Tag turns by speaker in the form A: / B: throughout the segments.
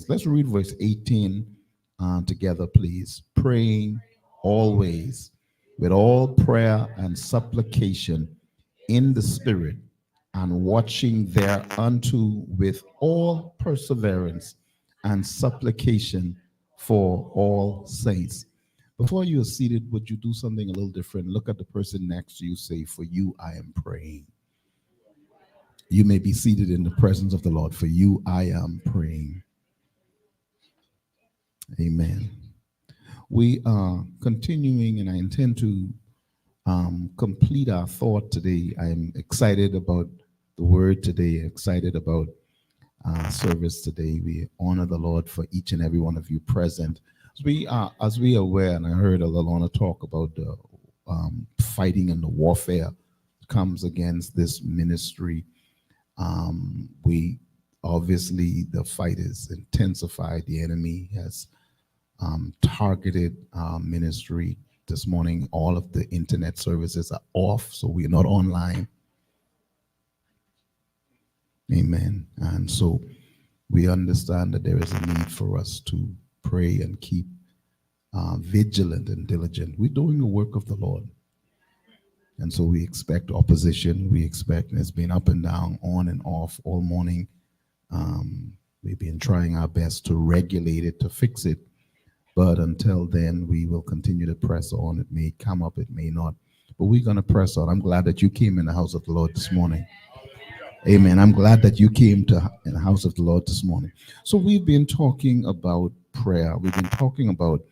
A: text. Let's read verse 18 together, please. Praying always with all prayer and supplication in the Spirit, and watching thereunto with all perseverance and supplication for all saints. Before you are seated, would you do something a little different? Look at the person next to you, say, "For you I am praying." You may be seated in the presence of the Lord. For you I am praying. Amen. We are continuing, and I intend to complete our thought today. I'm excited about the word today, excited about service today. We honor the Lord for each and every one of you present. As we are aware, and I heard Alana talk about the fighting and the warfare that comes against this ministry. We obviously, the fight is intensified. The enemy has targeted ministry. This morning, all of the internet services are off, so we are not online. Amen. And so we understand that there is a need for us to pray and keep vigilant and diligent. We're doing the work of the Lord. And so we expect opposition. We expect, it's been up and down, on and off all morning. We've been trying our best to regulate it, to fix it. But until then, we will continue to press on. It may come up, it may not. But we're going to press on. I'm glad that you came in the house of the Lord this morning. Amen. I'm glad that you came to in the house of the Lord this morning. So we've been talking about prayer. We've been talking about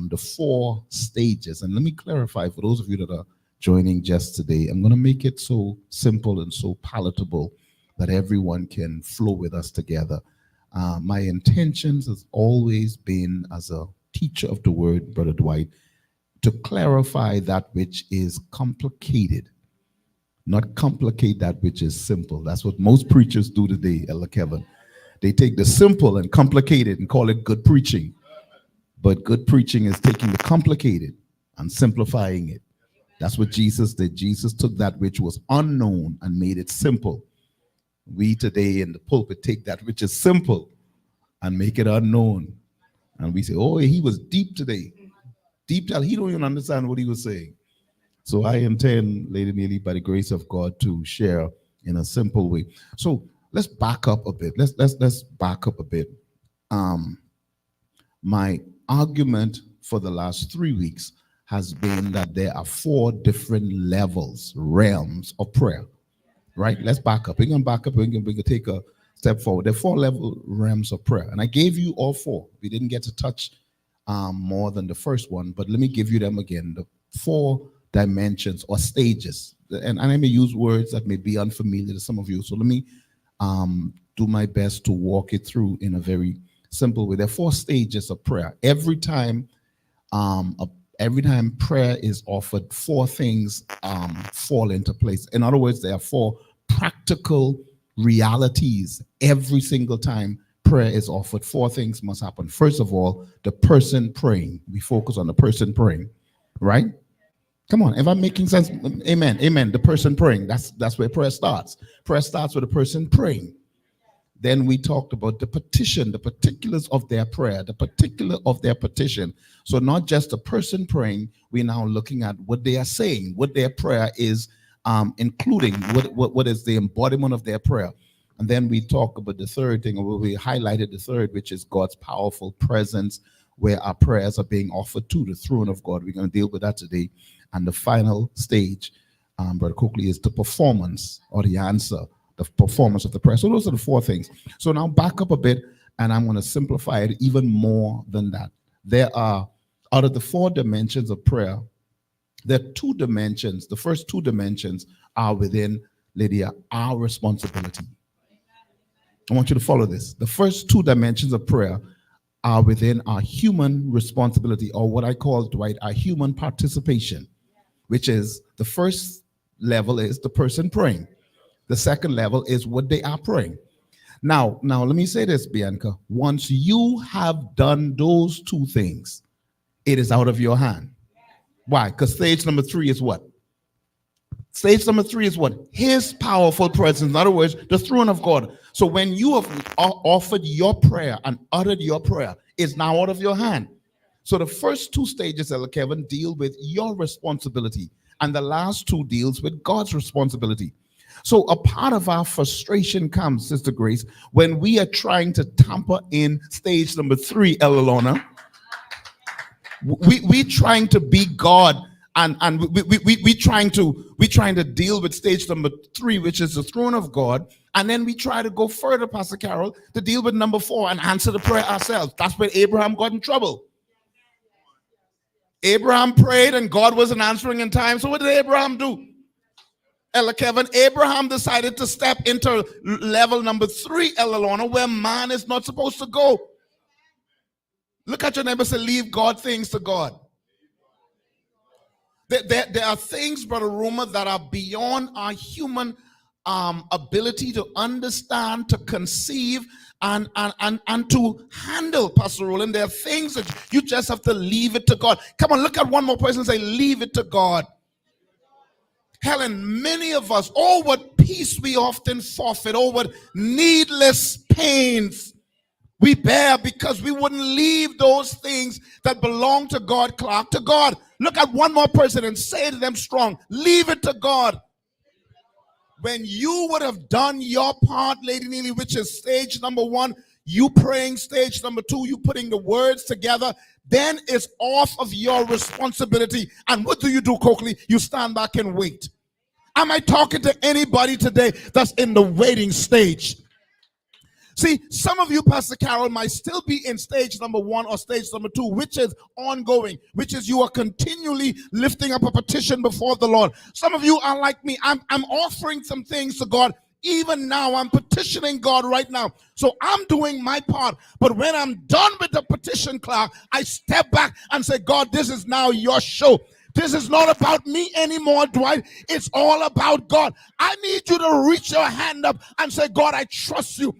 A: the 4 stages. And let me clarify for those of you that are joining just today, I'm going to make it so simple and so palatable that everyone can flow with us together. My intentions has always been, as a teacher of the word, Brother Dwight, to clarify that which is complicated, not complicate that which is simple. That's what most preachers do today, Elder Kevin. They take the simple and complicate it and call it good preaching. But good preaching is taking the complicated and simplifying it. That's what Jesus did. Jesus took that which was unknown and made it simple. We today in the pulpit take that which is simple and make it unknown. And we say, oh, he was deep today. Deep down, he don't even understand what he was saying. So I intend, Lady Neely, by the grace of God, to share in a simple way. So let's back up a bit. Let's back up a bit. My argument for the last 3 weeks has been that there are 4 different levels, realms of prayer. Right? Let's back up. We're going to back up. We're going to take a step forward. There are 4 level realms of prayer. And I gave you all 4. We didn't get to touch more than the first one, but let me give you them again. The 4 dimensions or stages. And I may use words that may be unfamiliar to some of you. So let me do my best to walk it through in a very simple way. There are 4 stages of prayer. Every time prayer is offered, 4 things fall into place. In other words, there are 4 practical realities every single time prayer is offered. 4 things must happen. First of all, the person praying. We focus on the person praying, right? Come on, if I'm making sense, amen, amen. The person praying, that's where prayer starts. Prayer starts with the person praying. Then we talked about the petition, the particulars of their prayer, the particular of their petition. So not just the person praying, we're now looking at what they are saying, what their prayer is, including what is the embodiment of their prayer. And then we talk about the third thing, or we highlighted the third, which is God's powerful presence, where our prayers are being offered to the throne of God. We're going to deal with that today. And the final stage, Brother Coakley, is the performance or the answer, the performance of the prayer. So those are the 4 things. So now back up a bit, and I'm going to simplify it even more than that. There are, out of the 4 dimensions of prayer, there are 2 dimensions. The first 2 dimensions are within, Lydia, our responsibility. I want you to follow this. The first 2 dimensions of prayer are within our human responsibility, or what I call, Dwight, our human participation, which is the first level is the person praying. The second level is what they are praying. Now, let me say this, Bianca. Once you have done those 2 things, it is out of your hand. Why? Because stage number 3 is what? Stage number 3 is what? His powerful presence. In other words, the throne of God. So when you have offered your prayer and uttered your prayer, it's now out of your hand. So the first 2 stages, Elder Kevin, deal with your responsibility, and the last 2 deals with God's responsibility. So a part of our frustration comes, Sister Grace, when we are trying to tamper in stage number 3, Elder Lorna. We trying to be God, and we trying to deal with stage number 3, which is the throne of God, and then we try to go further, Pastor Carol, to deal with number 4 and answer the prayer ourselves. That's where Abraham got in trouble. Abraham prayed and God wasn't answering in time. So what did Abraham do? Elder Kevin, Abraham decided to step into level number 3, Elder Lorna, where man is not supposed to go. Look at your neighbor and say, leave God things to God. There are things, Brother Ruma, that are beyond our human ability to understand, to conceive, and to handle, Pastor Roland. There are things that you just have to leave it to God. Come on, look at one more person and say, leave it to God. Helen, many of us, oh, what peace we often forfeit, oh, what needless pains we bear because we wouldn't leave those things that belong to God, Clark, to God. Look at one more person and say to them strong, leave it to God. When you would have done your part, Lady Neely, which is stage number 1, you praying, stage number 2, you putting the words together, then it's off of your responsibility. And what do, Coakley? You stand back and wait. Am I talking to anybody today that's in the waiting stage? See, some of you, Pastor Carol, might still be in stage number 1 or stage number 2, which is ongoing, which is you are continually lifting up a petition before the Lord. Some of you are like me. I'm offering some things to God. Even now, I'm petitioning God right now. So I'm doing my part. But when I'm done with the petition, Clark, I step back and say, God, this is now your show. This is not about me anymore, Dwight. It's all about God. I need you to reach your hand up and say, God, I trust you.